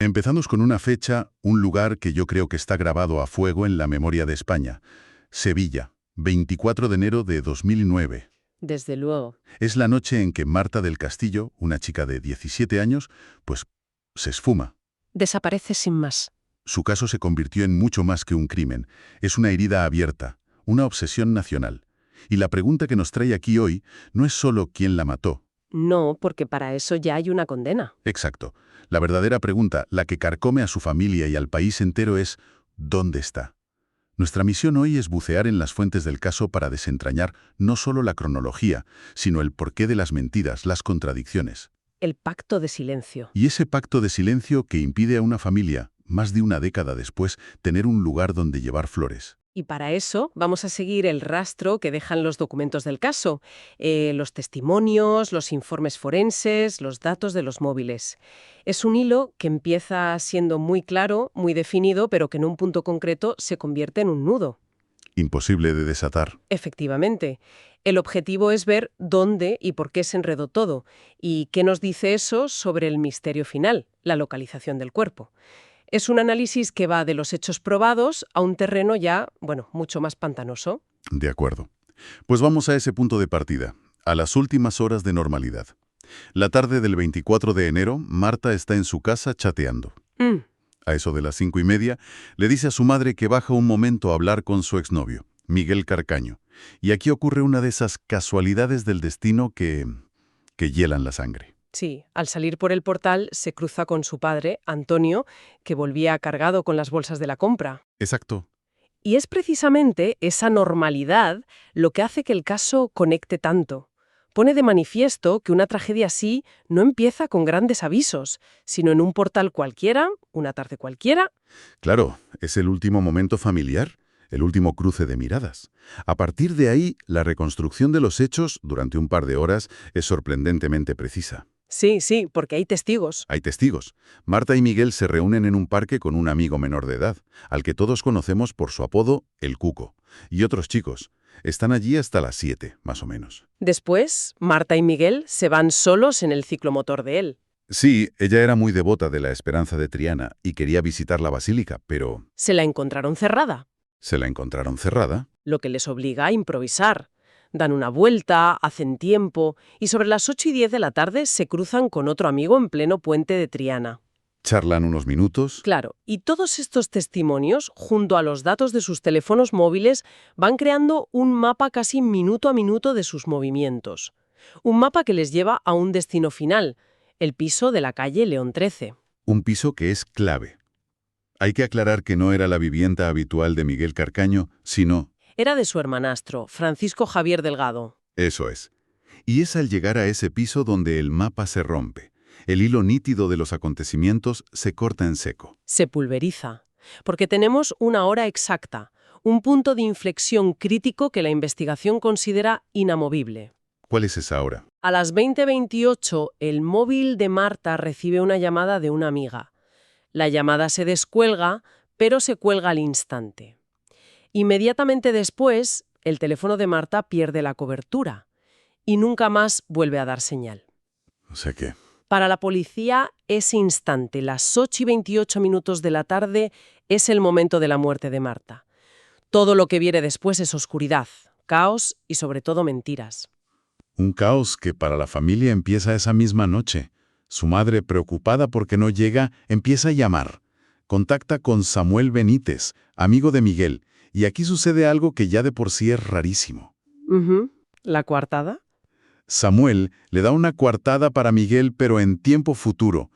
Empezamos con una fecha, un lugar que yo creo que está grabado a fuego en la memoria de España. Sevilla, 24 de enero de 2009. Desde luego. Es la noche en que Marta del Castillo, una chica de 17 años, pues se esfuma. Desaparece sin más. Su caso se convirtió en mucho más que un crimen. Es una herida abierta, una obsesión nacional. Y la pregunta que nos trae aquí hoy no es solo quién la mató. No, porque para eso ya hay una condena. Exacto. La verdadera pregunta, la que carcome a su familia y al país entero es ¿dónde está? Nuestra misión hoy es bucear en las fuentes del caso para desentrañar no solo la cronología, sino el porqué de las mentiras, las contradicciones. El pacto de silencio. Y ese pacto de silencio que impide a una familia, más de una década después, tener un lugar donde llevar flores. Y para eso vamos a seguir el rastro que dejan los documentos del caso, los testimonios, los informes forenses, los datos de los móviles. Es un hilo que empieza siendo muy claro, muy definido, pero que en un punto concreto se convierte en un nudo. Imposible de desatar. Efectivamente. El objetivo es ver dónde y por qué se enredó todo, y qué nos dice eso sobre el misterio final, la localización del cuerpo. Es un análisis que va de los hechos probados a un terreno ya, mucho más pantanoso. De acuerdo. Pues vamos a ese punto de partida, a las últimas horas de normalidad. La tarde del 24 de enero, Marta está en su casa chateando. A eso de las 5:30, le dice a su madre que baja un momento a hablar con su exnovio, Miguel Carcaño. Y aquí ocurre una de esas casualidades del destino que hielan la sangre. Sí, al salir por el portal se cruza con su padre, Antonio, que volvía cargado con las bolsas de la compra. Exacto. Y es precisamente esa normalidad lo que hace que el caso conecte tanto. Pone de manifiesto que una tragedia así no empieza con grandes avisos, sino en un portal cualquiera, una tarde cualquiera. Claro, es el último momento familiar, el último cruce de miradas. A partir de ahí, la reconstrucción de los hechos, durante un par de horas, es sorprendentemente precisa. Sí, porque hay testigos. Hay testigos. Marta y Miguel se reúnen en un parque con un amigo menor de edad, al que todos conocemos por su apodo, el Cuco. Y otros chicos. Están allí hasta las 7, más o menos. Después, Marta y Miguel se van solos en el ciclomotor de él. Sí, ella era muy devota de la Esperanza de Triana y quería visitar la basílica, pero Se la encontraron cerrada, se la encontraron cerrada. lo que les obliga a improvisar. Dan una vuelta, hacen tiempo, y sobre las 8:10 de la tarde se cruzan con otro amigo en pleno puente de Triana. Charlan unos minutos. Claro, y todos estos testimonios, junto a los datos de sus teléfonos móviles, van creando un mapa casi minuto a minuto de sus movimientos. Un mapa que les lleva a un destino final, el piso de la calle León 13. Un piso que es clave. Hay que aclarar que no era la vivienda habitual de Miguel Carcaño, sino... Era de su hermanastro, Francisco Javier Delgado. Eso es. Y es al llegar a ese piso donde el mapa se rompe. El hilo nítido de los acontecimientos se corta en seco. Se pulveriza, porque tenemos una hora exacta, un punto de inflexión crítico que la investigación considera inamovible. ¿Cuál es esa hora? A las 20:28, el móvil de Marta recibe una llamada de una amiga. La llamada se descuelga, pero se cuelga al instante. Inmediatamente después, el teléfono de Marta pierde la cobertura y nunca más vuelve a dar señal. O sea que... Para la policía, ese instante, las 8:28 de la tarde, es el momento de la muerte de Marta. Todo lo que viene después es oscuridad, caos y sobre todo mentiras. Un caos que para la familia empieza esa misma noche. Su madre, preocupada porque no llega, empieza a llamar. Contacta con Samuel Benítez, amigo de Miguel, y aquí sucede algo que ya de por sí es rarísimo. ¿La coartada? Samuel le da una coartada para Miguel, pero en tiempo futuro.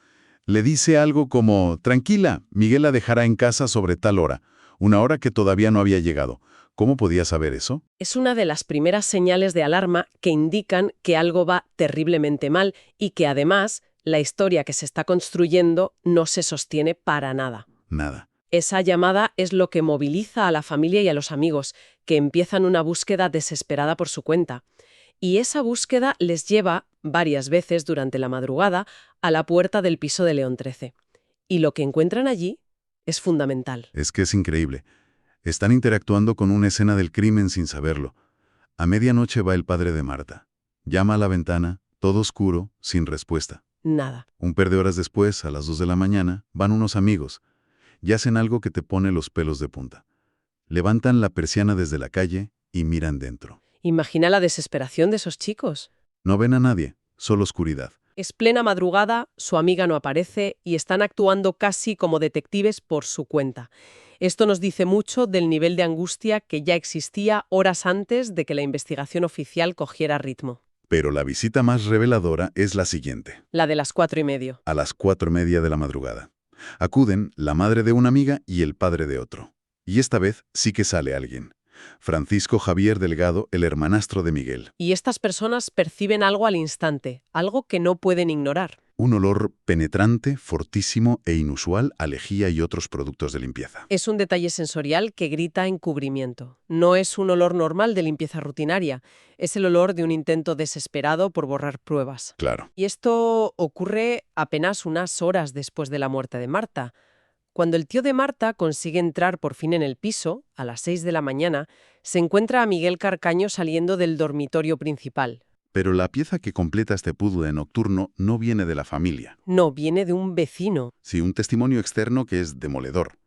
Le dice algo como, tranquila, Miguel la dejará en casa sobre tal hora, una hora que todavía no había llegado. ¿Cómo podía saber eso? Es una de las primeras señales de alarma que indican que algo va terriblemente mal y que además la historia que se está construyendo no se sostiene para nada. Nada. Esa llamada es lo que moviliza a la familia y a los amigos, que empiezan una búsqueda desesperada por su cuenta. Y esa búsqueda les lleva, varias veces durante la madrugada, a la puerta del piso de León 13. Y lo que encuentran allí es fundamental. Es que es increíble. Están interactuando con una escena del crimen sin saberlo. A medianoche va el padre de Marta. Llama a la ventana, todo oscuro, sin respuesta. Nada. Un par de horas después, a las 2 de la mañana, van unos amigos y hacen algo que te pone los pelos de punta. Levantan la persiana desde la calle y miran dentro. Imagina la desesperación de esos chicos. No ven a nadie, solo oscuridad. Es plena madrugada, su amiga no aparece y están actuando casi como detectives por su cuenta. Esto nos dice mucho del nivel de angustia que ya existía horas antes de que la investigación oficial cogiera ritmo. Pero la visita más reveladora es la siguiente. La de las 4:30. A las 4:30 de la madrugada. Acuden la madre de una amiga y el padre de otro. Y esta vez sí que sale alguien. Francisco Javier Delgado, el hermanastro de Miguel. Y estas personas perciben algo al instante, algo que no pueden ignorar. Un olor penetrante, fortísimo e inusual a lejía y otros productos de limpieza. Es un detalle sensorial que grita encubrimiento. No es un olor normal de limpieza rutinaria, es el olor de un intento desesperado por borrar pruebas. Claro. Y esto ocurre apenas unas horas después de la muerte de Marta. Cuando el tío de Marta consigue entrar por fin en el piso, a las 6 de la mañana, se encuentra a Miguel Carcaño saliendo del dormitorio principal. Pero la pieza que completa este puzzle nocturno no viene de la familia. No, viene de un vecino. Sí, un testimonio externo que es demoledor.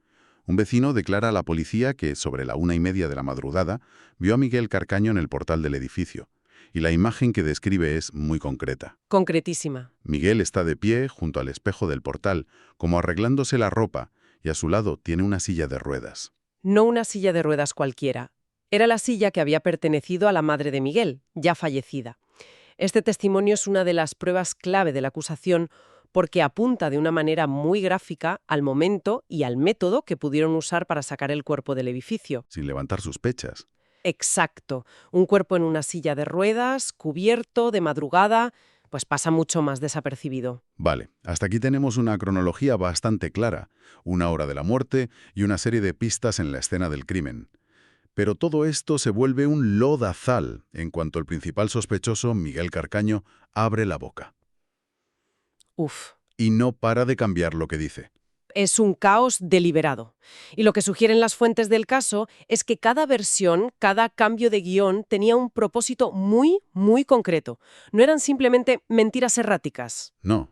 Un vecino declara a la policía que, sobre la 1:30 de la madrugada, vio a Miguel Carcaño en el portal del edificio. Y la imagen que describe es muy concreta. Concretísima. Miguel está de pie junto al espejo del portal, como arreglándose la ropa, y a su lado tiene una silla de ruedas. No una silla de ruedas cualquiera. Era la silla que había pertenecido a la madre de Miguel, ya fallecida. Este testimonio es una de las pruebas clave de la acusación porque apunta de una manera muy gráfica al momento y al método que pudieron usar para sacar el cuerpo del edificio. Sin levantar sospechas. Exacto. Un cuerpo en una silla de ruedas, cubierto, de madrugada, pues pasa mucho más desapercibido. Vale, hasta aquí tenemos una cronología bastante clara, una hora de la muerte y una serie de pistas en la escena del crimen. Pero todo esto se vuelve un lodazal en cuanto el principal sospechoso, Miguel Carcaño, abre la boca. Uf. Y no para de cambiar lo que dice. Es un caos deliberado. Y lo que sugieren las fuentes del caso es que cada versión, cada cambio de guión tenía un propósito muy, muy concreto. No eran simplemente mentiras erráticas. No.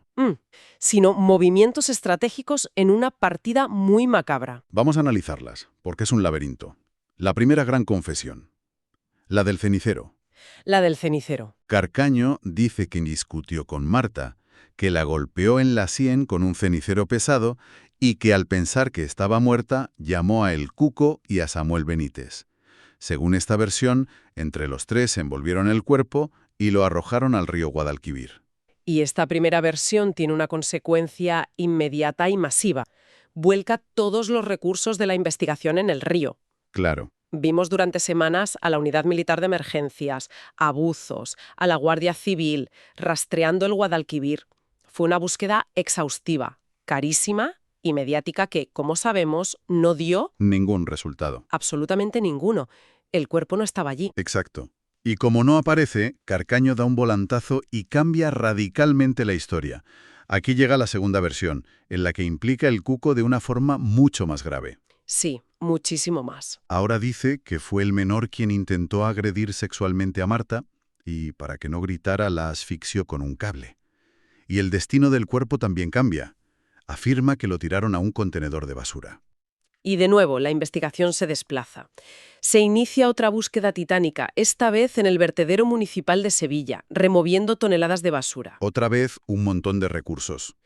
Sino movimientos estratégicos en una partida muy macabra. Vamos a analizarlas, porque es un laberinto. La primera gran confesión. La del cenicero. La del cenicero. Carcaño dice que discutió con Marta, que la golpeó en la sien con un cenicero pesado y que al pensar que estaba muerta, llamó a El Cuco y a Samuel Benítez. Según esta versión, entre los tres envolvieron el cuerpo y lo arrojaron al río Guadalquivir. Y esta primera versión tiene una consecuencia inmediata y masiva. Vuelca todos los recursos de la investigación en el río. Claro. Vimos durante semanas a la Unidad Militar de Emergencias, a buzos, a la Guardia Civil, rastreando el Guadalquivir. Fue una búsqueda exhaustiva, carísima y mediática que, como sabemos, no dio ningún resultado. Absolutamente ninguno. El cuerpo no estaba allí. Exacto. Y como no aparece, Carcaño da un volantazo y cambia radicalmente la historia. Aquí llega la segunda versión, en la que implica el Cuco de una forma mucho más grave. Sí, muchísimo más. Ahora dice que fue el menor quien intentó agredir sexualmente a Marta y, para que no gritara, la asfixió con un cable. Y el destino del cuerpo también cambia. Afirma que lo tiraron a un contenedor de basura. Y de nuevo, la investigación se desplaza. Se inicia otra búsqueda titánica, esta vez en el vertedero municipal de Sevilla, removiendo toneladas de basura. Otra vez, un montón de recursos.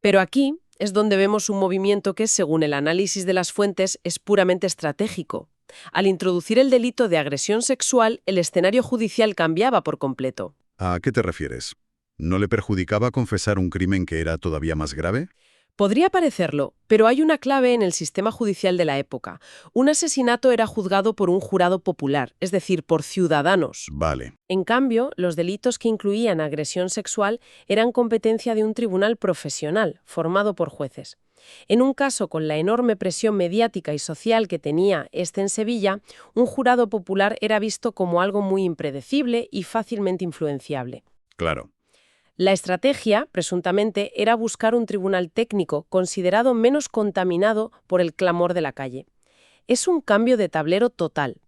Pero aquí es donde vemos un movimiento que, según el análisis de las fuentes, es puramente estratégico. Al introducir el delito de agresión sexual, el escenario judicial cambiaba por completo. ¿A qué te refieres? ¿No le perjudicaba confesar un crimen que era todavía más grave? Podría parecerlo, pero hay una clave en el sistema judicial de la época. Un asesinato era juzgado por un jurado popular, es decir, por ciudadanos. Vale. En cambio, los delitos que incluían agresión sexual eran competencia de un tribunal profesional, formado por jueces. En un caso con la enorme presión mediática y social que tenía este en Sevilla, un jurado popular era visto como algo muy impredecible y fácilmente influenciable. Claro. La estrategia, presuntamente, era buscar un tribunal técnico considerado menos contaminado por el clamor de la calle. Es un cambio de tablero total.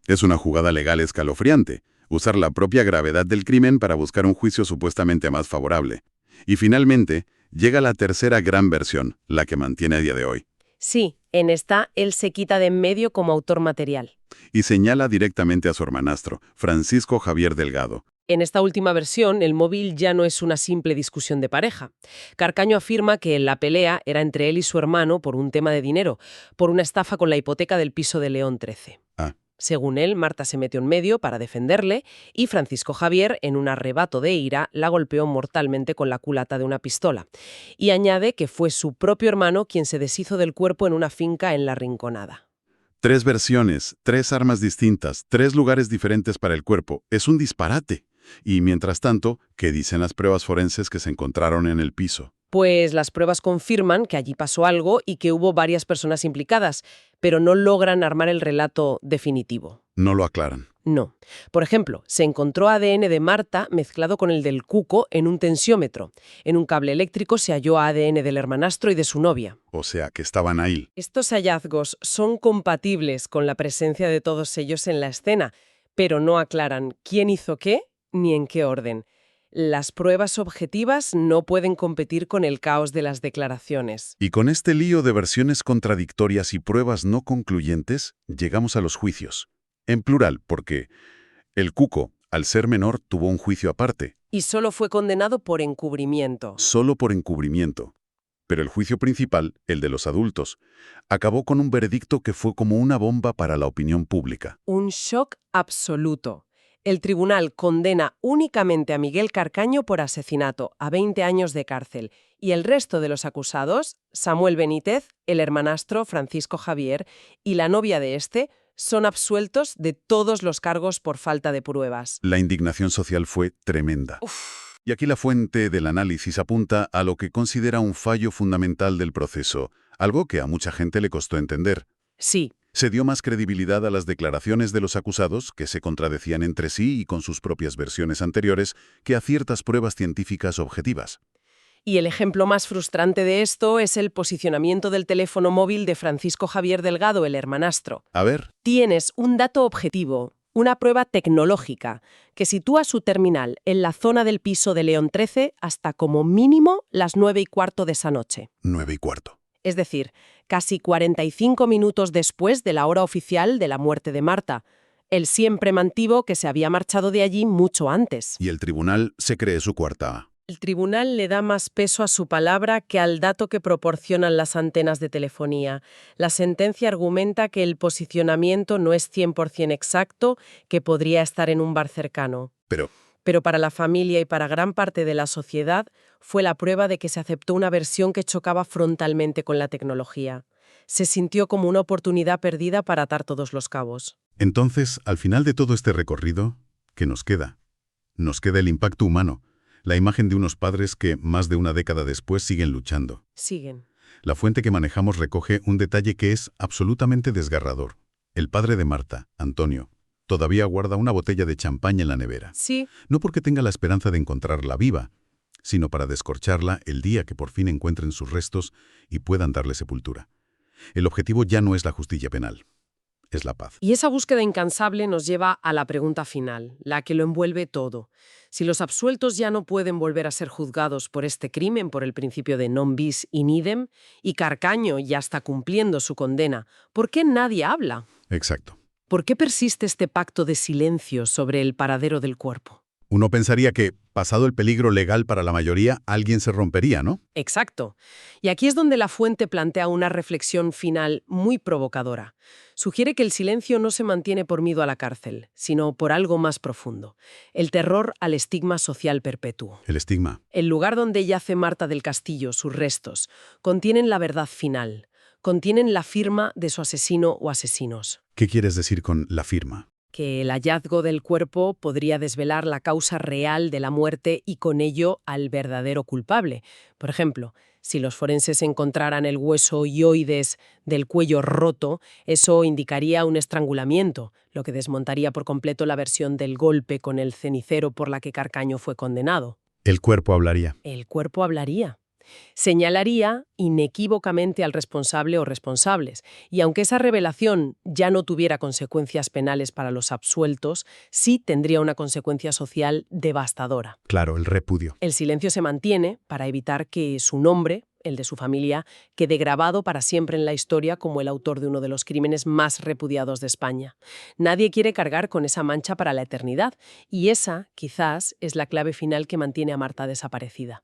Es una jugada legal escalofriante, usar la propia gravedad del crimen para buscar un juicio supuestamente más favorable. Y finalmente, llega la tercera gran versión, la que mantiene a día de hoy, Sí, en esta él se quita de en medio como autor material. y señala directamente a su hermanastro, Francisco Javier Delgado. En esta última versión, el móvil ya no es una simple discusión de pareja. Carcaño afirma que la pelea era entre él y su hermano por un tema de dinero, por una estafa con la hipoteca del piso de León XIII. Ah, Según él, Marta se metió en medio para defenderle y Francisco Javier, en un arrebato de ira, la golpeó mortalmente con la culata de una pistola. Y añade que fue su propio hermano quien se deshizo del cuerpo en una finca en La Rinconada. 3 versiones, 3 armas distintas, 3 lugares diferentes para el cuerpo. Es un disparate. Y mientras tanto, ¿qué dicen las pruebas forenses que se encontraron en el piso? Pues las pruebas confirman que allí pasó algo y que hubo varias personas implicadas, pero no logran armar el relato definitivo. No lo aclaran. No. Por ejemplo, se encontró ADN de Marta mezclado con el del Cuco en un tensiómetro. En un cable eléctrico se halló ADN del hermanastro y de su novia. O sea, que estaban ahí. Estos hallazgos son compatibles con la presencia de todos ellos en la escena, pero no aclaran quién hizo qué ni en qué orden. Las pruebas objetivas no pueden competir con el caos de las declaraciones. Y con este lío de versiones contradictorias y pruebas no concluyentes, llegamos a los juicios. En plural, porque el Cuco, al ser menor, tuvo un juicio aparte, Y solo fue condenado por encubrimiento. solo por encubrimiento. Pero el juicio principal, el de los adultos, acabó con un veredicto que fue como una bomba para la opinión pública. Un shock absoluto. El tribunal condena únicamente a Miguel Carcaño por asesinato a 20 años de cárcel y el resto de los acusados, Samuel Benítez, el hermanastro Francisco Javier y la novia de este, son absueltos de todos los cargos por falta de pruebas. La indignación social fue tremenda. Y aquí la fuente del análisis apunta a lo que considera un fallo fundamental del proceso, algo que a mucha gente le costó entender. Sí, Se dio más credibilidad a las declaraciones de los acusados, que se contradecían entre sí y con sus propias versiones anteriores, que a ciertas pruebas científicas objetivas. y el ejemplo más frustrante de esto es el posicionamiento del teléfono móvil de Francisco Javier Delgado, el hermanastro. A ver, Tienes un dato objetivo, una prueba tecnológica, que sitúa su terminal en la zona del piso de León XIII hasta como mínimo las 9:15 de esa noche. 9:15. Es decir, casi 45 minutos después de la hora oficial de la muerte de Marta. El siempre mantivo que se había marchado de allí mucho antes. Y el tribunal se cree su coartada. El tribunal le da más peso a su palabra que al dato que proporcionan las antenas de telefonía. La sentencia argumenta que el posicionamiento no es 100% exacto, que podría estar en un bar cercano. Pero para la familia y para gran parte de la sociedad fue la prueba de que se aceptó una versión que chocaba frontalmente con la tecnología. Se sintió como una oportunidad perdida para atar todos los cabos. Entonces, al final de todo este recorrido, ¿qué nos queda? Nos queda el impacto humano, la imagen de unos padres que, más de una década después, siguen luchando. Siguen. La fuente que manejamos recoge un detalle que es absolutamente desgarrador. El padre de Marta, Antonio, todavía guarda una botella de champaña en la nevera. Sí. No porque tenga la esperanza de encontrarla viva, sino para descorcharla el día que por fin encuentren sus restos y puedan darle sepultura. El objetivo ya no es la justicia penal, es la paz. Y esa búsqueda incansable nos lleva a la pregunta final, la que lo envuelve todo. Si los absueltos ya no pueden volver a ser juzgados por este crimen por el principio de non bis in idem, y Carcaño ya está cumpliendo su condena, ¿por qué nadie habla? Exacto. ¿Por qué persiste este pacto de silencio sobre el paradero del cuerpo? Uno pensaría que, pasado el peligro legal para la mayoría, alguien se rompería, ¿no? Exacto. Y aquí es donde la fuente plantea una reflexión final muy provocadora. Sugiere que el silencio no se mantiene por miedo a la cárcel, sino por algo más profundo. El terror al estigma social perpetuo. El estigma. El lugar donde yace Marta del Castillo, sus restos, contienen la verdad final, contienen la firma de su asesino o asesinos. ¿Qué quieres decir con la firma? Que el hallazgo del cuerpo podría desvelar la causa real de la muerte y con ello al verdadero culpable. Por ejemplo, si los forenses encontraran el hueso hyoides del cuello roto, eso indicaría un estrangulamiento, lo que desmontaría por completo la versión del golpe con el cenicero por la que Carcaño fue condenado. El cuerpo hablaría. El cuerpo hablaría. Señalaría inequívocamente al responsable o responsables, y aunque esa revelación ya no tuviera consecuencias penales para los absueltos, sí tendría una consecuencia social devastadora. Claro, el repudio. El silencio se mantiene para evitar que su nombre, el de su familia, quede grabado para siempre en la historia como el autor de uno de los crímenes más repudiados de España. Nadie quiere cargar con esa mancha para la eternidad, y esa, quizás, es la clave final que mantiene a Marta desaparecida.